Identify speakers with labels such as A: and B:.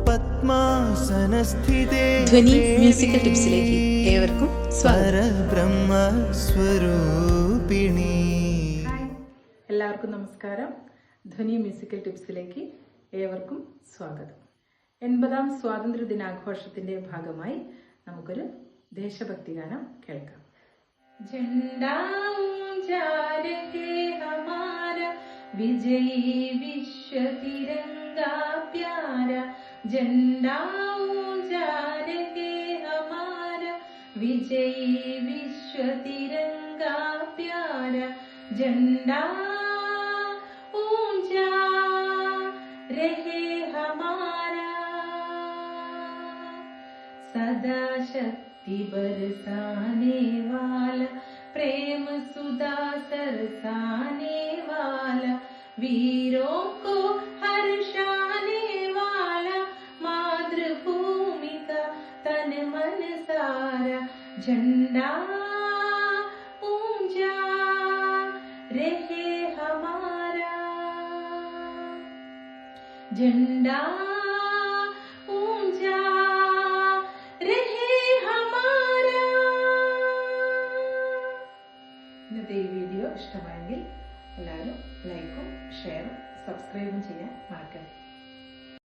A: പത്മാസനസ്ഥിതേ
B: ധ്വനി musical ടിപ്സിലേക്ക് ഏവർക്കും സ്വാഗതം.
A: ബ്രഹ്മസ്വരൂപിണി.
C: എല്ലാവർക്കും നമസ്കാരം. ധ്വനി മ്യൂസിക്കൽ ടിപ്സിലേക്ക് ഏവർക്കും സ്വാഗതം. 80ാം സ്വാതന്ത്ര്യ ദിനാഘോഷത്തിന്റെ ഭാഗമായി നമുക്കൊരു ദേശഭക്തി ഗാനം കേൾക്കാം. വിജയ് വിശ്വ തിരംഗാ പ്യാര, झंडा ऊंचा रहे हमारा, विजयी विश्व तिरंगा प्यारा, झंडा ऊंचा रहे हमारा, सदा शक्ति बरसाने वाला, प्रेम सुधा सरसाने वाला, वीरों को हर्षाने वाला, मातृभूमि का तन मन सारा, झंडा ऊंचा रहे हमारा, झंडा ऊंचा रहे हमारा. ഇന്നത്തെ ഈ വീഡിയോ ഇഷ്ടമായെങ്കിൽ എല്ലാവരും ലൈക്കും ഷെയറും സബ്സ്ക്രൈബും ചെയ്യാൻ മറക്കരുത്.